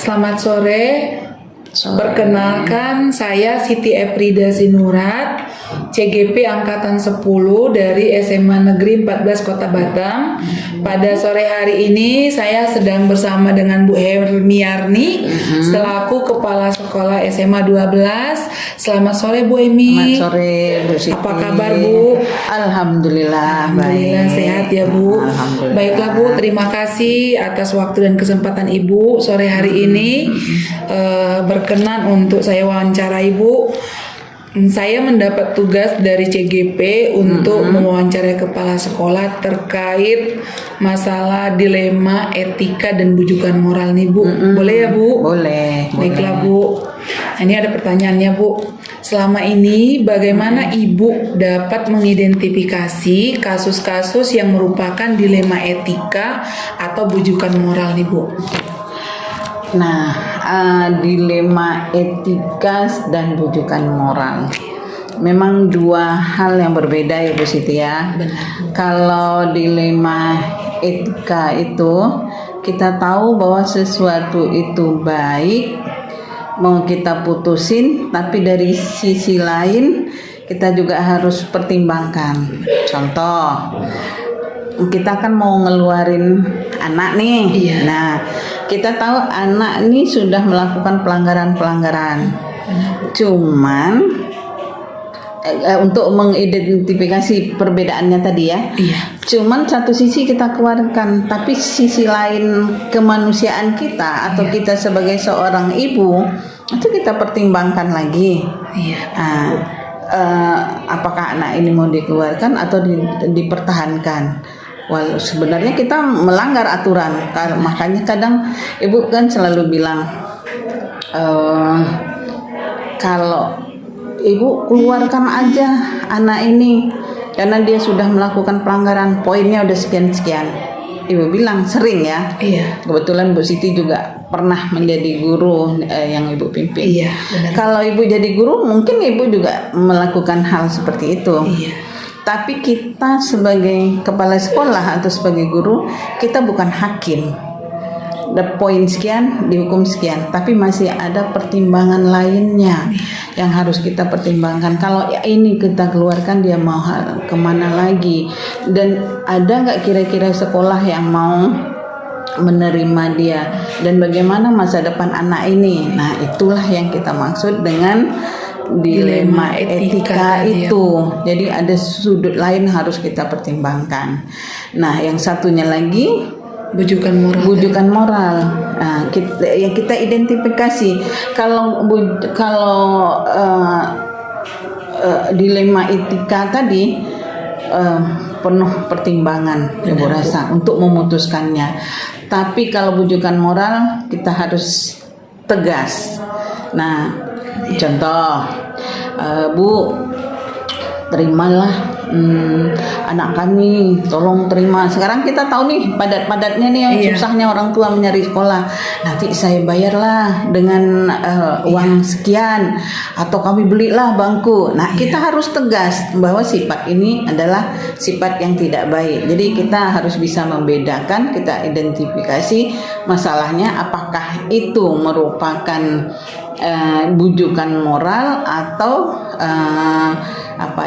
Selamat sore. Perkenalkan, saya Siti Eprida Sinurat, CGP Angkatan 10 dari SMA Negeri 14 Kota Batam. Pada sore hari ini saya sedang bersama dengan Bu Hermiarni selaku Kepala Sekolah SMA 12. Selamat sore Bu Emi. Selamat sore Bu Siti. Apa kabar Bu? Alhamdulillah Alhamdulillah baik. sehat ya Bu. Alhamdulillah. Baiklah Bu, terima kasih atas waktu dan kesempatan Ibu sore hari ini. Berkenan untuk saya wawancarai Bu. Saya mendapat tugas dari CGP untuk mewawancarai kepala sekolah terkait masalah dilema etika dan bujukan moral nih Bu. Boleh ya Bu? Boleh. Baiklah Bu. Nah, ini ada pertanyaannya Bu. Selama ini bagaimana Ibu dapat mengidentifikasi kasus-kasus yang merupakan dilema etika atau bujukan moral nih Bu? Nah, dilema etika dan bujukan moral memang dua hal yang berbeda ya Bu Siti ya. Benar. Kalau dilema etika itu kita tahu bahwa sesuatu itu baik, mau kita putusin, tapi dari sisi lain kita juga harus pertimbangkan. Contoh, kita kan mau ngeluarin anak nih. Iya. Nah, kita tahu anak ini sudah melakukan pelanggaran-pelanggaran. Cuman untuk mengidentifikasi perbedaannya tadi ya. Iya. Cuman satu sisi kita keluarkan, tapi sisi lain kemanusiaan kita atau kita sebagai seorang ibu itu kita pertimbangkan lagi. Iya. Nah, apakah anak ini mau dikeluarkan atau dipertahankan? Well, sebenarnya kita melanggar aturan, makanya kadang ibu kan selalu bilang kalau ibu keluarkan aja anak ini karena dia sudah melakukan pelanggaran, poinnya udah sekian-sekian. Ibu bilang sering ya. Iya. Kebetulan Bu Siti juga pernah menjadi guru yang ibu pimpin. Iya, benar. Kalau ibu jadi guru, mungkin ibu juga melakukan hal seperti itu. Iya. Tapi kita sebagai kepala sekolah atau sebagai guru, kita bukan hakim. Ada poin sekian, dihukum sekian, tapi masih ada pertimbangan lainnya yang harus kita pertimbangkan. Kalau ini kita keluarkan, dia mau kemana lagi? Dan ada nggak kira-kira sekolah yang mau menerima dia? Dan bagaimana masa depan anak ini? Nah, itulah yang kita maksud dengan dilema etika itu. Jadi ada sudut lain harus kita pertimbangkan. Nah, yang satunya lagi Bujukan moral. bujukan moral. Nah, kita identifikasi kalau dilema etika tadi penuh pertimbangan ibu rasa untuk memutuskannya. Tapi kalau bujukan moral kita harus tegas. Nah, contoh, Bu, terimalah anak kami, tolong terima. Sekarang kita tahu nih padat-padatnya nih yang susahnya orang tua mencari sekolah. Nanti saya bayarlah dengan uang sekian, atau kami belilah bangku. Nah, kita harus tegas bahwa sifat ini adalah sifat yang tidak baik. Jadi kita harus bisa membedakan, kita identifikasi masalahnya apakah itu merupakan bujukan moral atau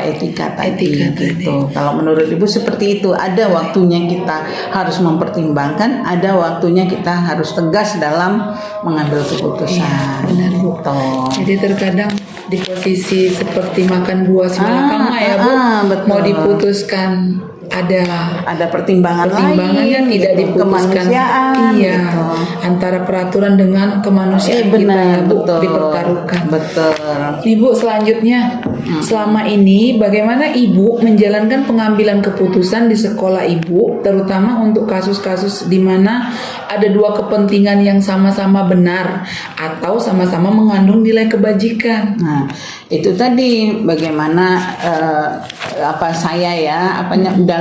etika tadi gitu. Kalau menurut ibu seperti itu, ada waktunya kita harus mempertimbangkan, ada waktunya kita harus tegas dalam mengambil keputusan. Iya, benar Bu. Gitu. Jadi terkadang di posisi seperti makan buah semalakama ya Bu, betul. mau diputuskan ada pertimbangan pertimbangannya lain, tidak gitu. diputuskan. Kemanusiaan, Iya, gitu. antara peraturan dengan kemanusiaan kita ya Bu, betul. dipertaruhkan. Betul. Ibu selanjutnya, selama ini bagaimana Ibu menjalankan pengambilan keputusan di sekolah Ibu, terutama untuk kasus-kasus di mana ada dua kepentingan yang sama-sama benar atau sama-sama mengandung nilai kebajikan? Nah, itu tadi bagaimana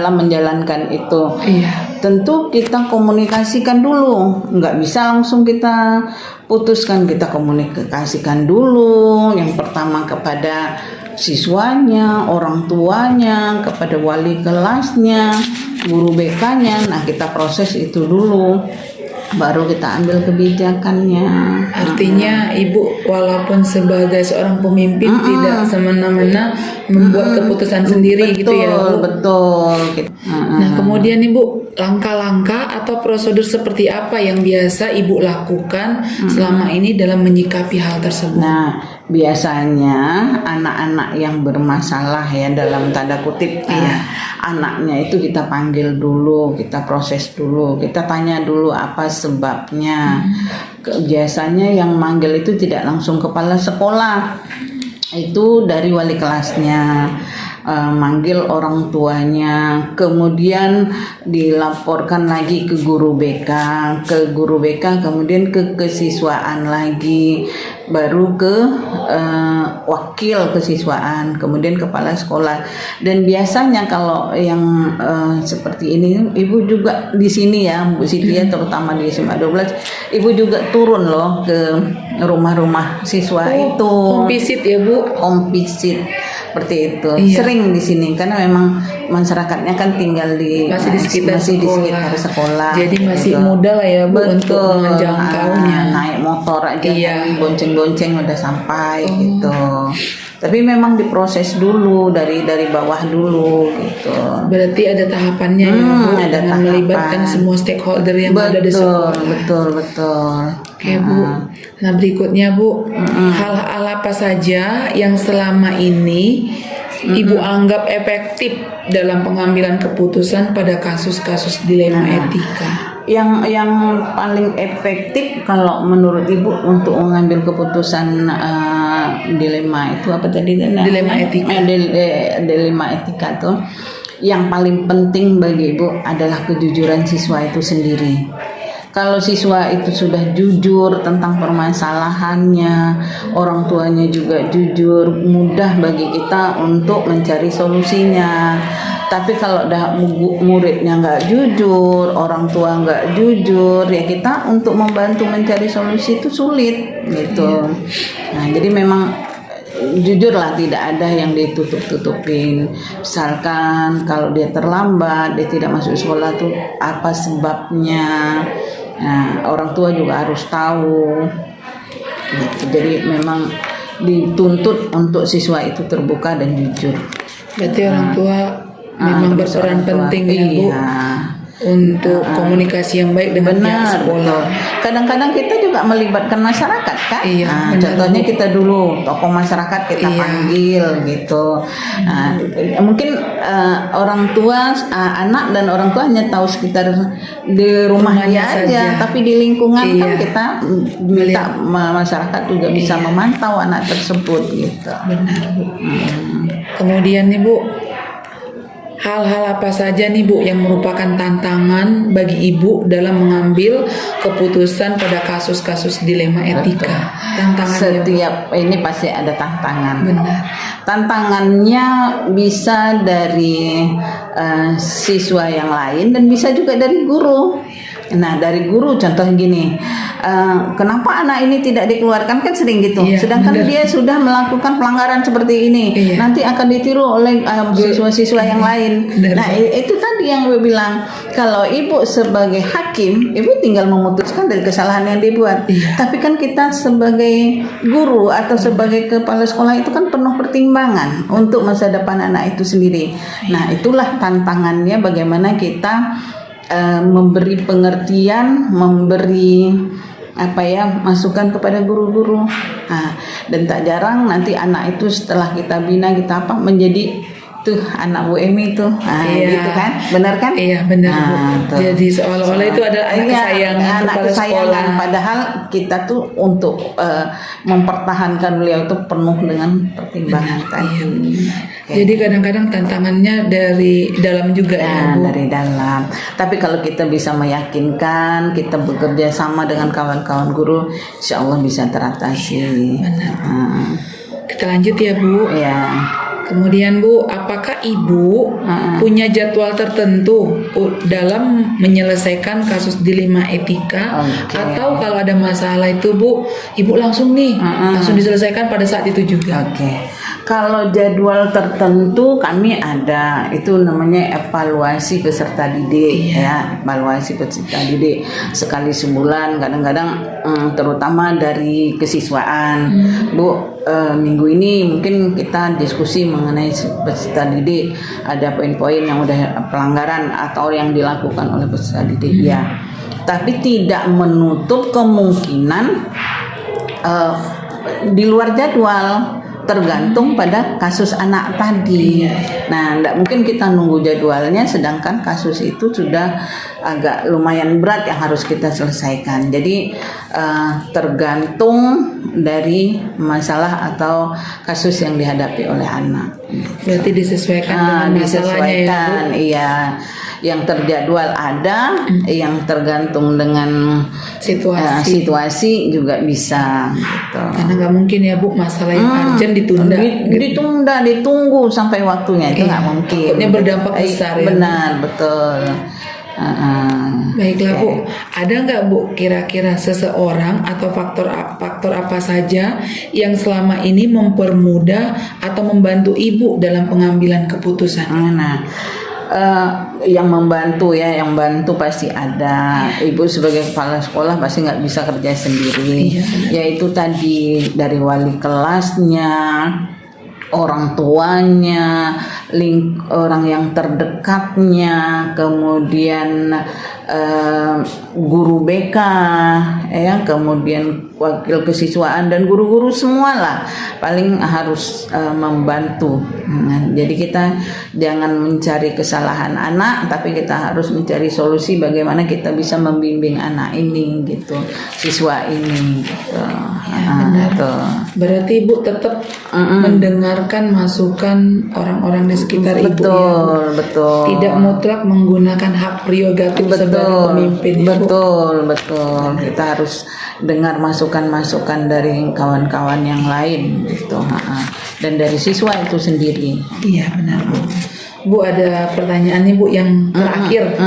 dalam menjalankan itu. Iya. Tentu kita komunikasikan dulu, nggak bisa langsung kita putuskan. Kita komunikasikan dulu. Yang pertama kepada siswanya, orang tuanya, kepada wali kelasnya, guru BK-nya. Nah, kita proses itu dulu. baru kita ambil kebijakannya. Artinya ibu walaupun sebagai seorang pemimpin tidak semena-mena membuat keputusan sendiri gitu ya Bu. Betul. Nah kemudian ibu, langkah-langkah atau prosedur seperti apa yang biasa ibu lakukan selama ini dalam menyikapi hal tersebut? Nah, biasanya anak-anak yang bermasalah ya dalam tanda kutip, anaknya itu kita panggil dulu, kita proses dulu, kita tanya dulu apa sebabnya. Biasanya yang manggil itu tidak langsung kepala sekolah, itu dari wali kelasnya. Manggil orang tuanya, kemudian dilaporkan lagi ke guru BK, kemudian ke kesiswaan lagi, baru ke wakil kesiswaan, kemudian kepala sekolah. Dan biasanya kalau yang seperti ini, ibu juga di sini ya, Bu Siti ya, terutama di SMA 12, ibu juga turun loh ke rumah-rumah siswa itu. Home visit ya Bu? Home visit seperti itu. Iya. Sering di sini karena memang masyarakatnya kan tinggal di masih di sekitar sekolah. Jadi masih gitu. mudah lah ya Bu untuk menjangkaunya. Naik motor aja kan, bonceng-bonceng udah sampai gitu. Tapi memang diproses dulu dari bawah dulu gitu. Berarti ada tahapannya ya Bu, ada dengan tahapan. melibatkan semua stakeholder yang ada di sekolah. Betul. Oke Bu. Nah berikutnya Bu, hal-hal apa saja yang selama ini Ibu anggap efektif dalam pengambilan keputusan pada kasus-kasus dilema etika? Yang paling efektif kalau menurut Ibu untuk mengambil keputusan dilema itu apa tadi? Dilema etika. Dilema etika tuh yang paling penting bagi Ibu adalah kejujuran siswa itu sendiri. Kalau siswa itu sudah jujur tentang permasalahannya, orang tuanya juga jujur, mudah bagi kita untuk mencari solusinya. Tapi kalau muridnya nggak jujur, orang tua nggak jujur, ya kita untuk membantu mencari solusi itu sulit gitu. Nah, jadi memang jujurlah, tidak ada yang ditutup-tutupin. Misalkan kalau dia terlambat, dia tidak masuk sekolah tuh apa sebabnya. Nah, orang tua juga harus tahu. Gitu. Jadi memang dituntut untuk siswa itu terbuka dan jujur. Berarti orang tua memang berperan penting ya Bu untuk komunikasi yang baik dengan pihak sekolah. Kadang-kadang kita juga melibatkan masyarakat kan. Contohnya Bu. kita dulu tokoh masyarakat kita panggil gitu. Mungkin orang tua, anak dan orang tua hanya tahu sekitar di rumahnya aja, tapi di lingkungan kan kita minta masyarakat juga bisa memantau anak tersebut gitu. Benar Bu. Kemudian nih Bu, hal-hal apa saja nih Bu yang merupakan tantangan bagi Ibu dalam mengambil keputusan pada kasus-kasus dilema etika? Tantangannya Setiap ini pasti ada tantangan. Benar. Tantangannya bisa dari siswa yang lain dan bisa juga dari guru. Nah, dari guru contoh gini, kenapa anak ini tidak dikeluarkan, kan sering gitu. Sedangkan dia sudah melakukan pelanggaran seperti ini, nanti akan ditiru oleh siswa-siswa yang lain. Nah, itu tadi yang gue bilang, kalau ibu sebagai hakim, ibu tinggal memutuskan dari kesalahan yang dibuat. Tapi kan kita sebagai guru atau sebagai kepala sekolah itu kan penuh pertimbangan untuk masa depan anak itu sendiri. Nah, itulah tantangannya, bagaimana kita memberi pengertian, memberi masukan kepada guru-guru. Dan tak jarang nanti anak itu setelah kita bina, kita menjadi tuh anak Bu Emi tuh, gitu kan, benar kan? Iya benar Bu. Jadi seolah-olah itu adalah anak kesayangan kepala sekolah. Padahal kita tuh untuk mempertahankan beliau itu penuh dengan pertimbangan tadi. Jadi kadang-kadang tantangannya dari dalam juga ya Bu. Dari dalam. Tapi kalau kita bisa meyakinkan, kita bekerja sama dengan kawan-kawan guru, insya Allah bisa teratasi. Benar. Kita lanjut ya Bu. Ya. Kemudian Bu, apakah Ibu punya jadwal tertentu dalam menyelesaikan kasus dilema etika? Atau kalau ada masalah itu Bu, Ibu langsung langsung diselesaikan pada saat itu juga? Kalau jadwal tertentu kami ada, itu namanya evaluasi peserta didik ya, evaluasi peserta didik sekali sebulan, kadang-kadang terutama dari kesiswaan. Bu, minggu ini mungkin kita diskusi mengenai peserta didik, ada poin-poin yang udah pelanggaran atau yang dilakukan oleh peserta didik ya. Tapi tidak menutup kemungkinan di luar jadwal, tergantung pada kasus anak tadi. Nah, tidak mungkin kita nunggu jadwalnya sedangkan kasus itu sudah agak lumayan berat yang harus kita selesaikan. Jadi tergantung dari masalah atau kasus yang dihadapi oleh anak. Berarti disesuaikan dengan masalahnya ya, Bu? Iya. Yang terjadwal ada, yang tergantung dengan situasi juga bisa gitu. Karena nggak mungkin ya Bu, masalah yang urgent ditunda. Ditunggu sampai waktunya itu nggak mungkin. Takutnya berdampak besar ya. Benar, betul. Baiklah Bu, ada nggak Bu kira-kira seseorang atau faktor apa saja yang selama ini mempermudah atau membantu Ibu dalam pengambilan keputusan? Yang membantu yang bantu pasti ada. Ibu sebagai kepala sekolah pasti nggak bisa kerja sendiri. Yaitu tadi dari wali kelasnya, orang tuanya, orang yang terdekatnya, kemudian guru BK, kemudian wakil kesiswaan dan guru-guru semua lah paling harus membantu. Jadi kita jangan mencari kesalahan anak, tapi kita harus mencari solusi bagaimana kita bisa membimbing anak ini gitu, siswa ini gitu. Berarti Ibu tetap mendengarkan masukan orang-orang di sekitar Ibu. Betul. Tidak mutlak menggunakan hak prerogatif sebagai pemimpin. Betul. Kita harus dengar masukan-masukan dari kawan-kawan yang lain gitu. Dan dari siswa itu sendiri. Iya, benar Bu. Bu, ada pertanyaan nih Bu yang terakhir.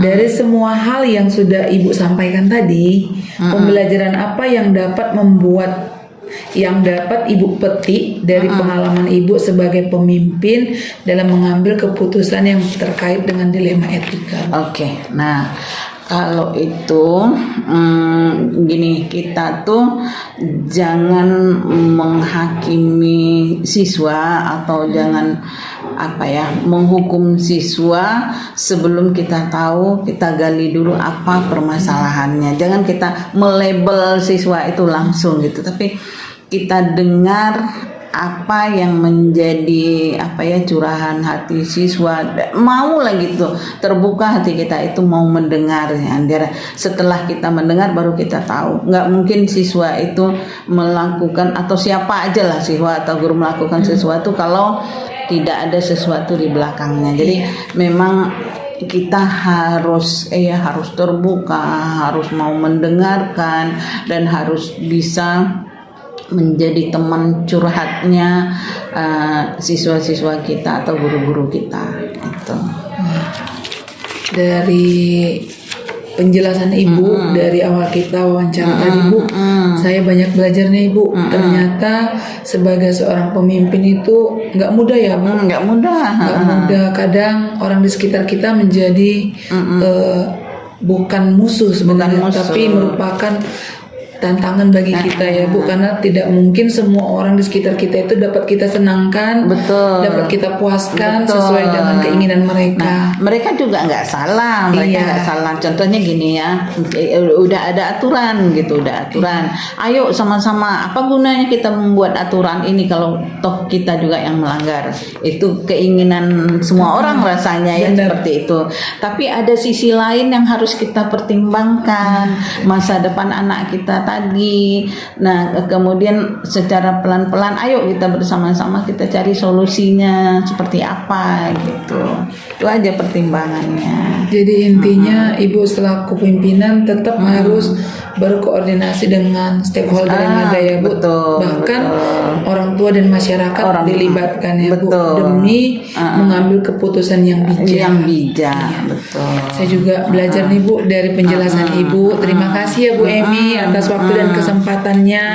Dari semua hal yang sudah Ibu sampaikan tadi, pembelajaran apa yang dapat Ibu petik dari pengalaman Ibu sebagai pemimpin dalam mengambil keputusan yang terkait dengan dilema etika? Oke. Nah, kalau itu gini, kita tuh jangan menghakimi siswa atau jangan menghukum siswa sebelum kita tahu, kita gali dulu apa permasalahannya. Jangan kita melabel siswa itu langsung gitu, tapi kita dengar apa yang menjadi curahan hati siswa, mau lah gitu, terbuka hati kita itu mau mendengar ya. Setelah kita mendengar baru kita tahu. Nggak mungkin siswa itu melakukan, atau siapa aja lah siswa atau guru melakukan sesuatu kalau tidak ada sesuatu di belakangnya. Jadi memang kita harus terbuka, harus mau mendengarkan, dan harus bisa menjadi teman curhatnya siswa-siswa kita atau guru-guru kita itu. Dari penjelasan Ibu dari awal kita wawancara tadi Bu, saya banyak belajar nih Bu. Ternyata sebagai seorang pemimpin itu nggak mudah ya Bu. Nggak mudah. Kadang orang di sekitar kita menjadi bukan musuh sebenarnya, tapi merupakan tantangan bagi kita ya Bu, karena tidak mungkin semua orang di sekitar kita itu dapat kita senangkan, dapat kita puaskan sesuai dengan keinginan mereka. Mereka juga nggak salah, nggak salah. Contohnya gini ya, udah ada aturan gitu, Ayo sama-sama, apa gunanya kita membuat aturan ini kalau toh kita juga yang melanggar? Itu keinginan semua orang rasanya ya seperti itu. Tapi ada sisi lain yang harus kita pertimbangkan, masa depan anak kita tadi. Nah, kemudian secara pelan-pelan ayo kita bersama-sama kita cari solusinya seperti apa gitu. Itu aja pertimbangannya. Jadi intinya Ibu selaku pimpinan tetap harus berkoordinasi dengan stakeholder yang ada ya Bu. Bahkan orang tua dan masyarakat dilibatkan ya Bu, demi mengambil keputusan yang bijak. Betul. Saya juga belajar nih Bu dari penjelasan Ibu. Terima kasih ya Bu Emi atas waktu waktu dan kesempatannya.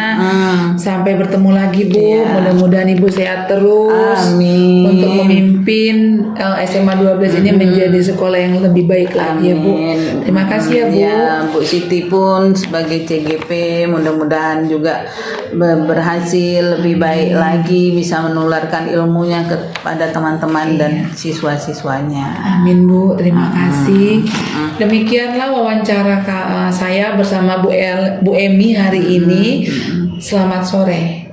Sampai bertemu lagi Bu. Mudah-mudahan Ibu sehat terus. Amin. Untuk memimpin SMA 12 ini menjadi sekolah yang lebih baik lagi ya Bu. Terima kasih ya Bu. Ya, Bu Siti pun sebagai CGP mudah-mudahan juga berhasil lebih baik lagi, bisa menularkan ilmunya kepada teman-teman dan siswa-siswanya. Amin Bu, terima kasih. Demikianlah wawancara saya bersama Bu Emi hari ini. Selamat sore.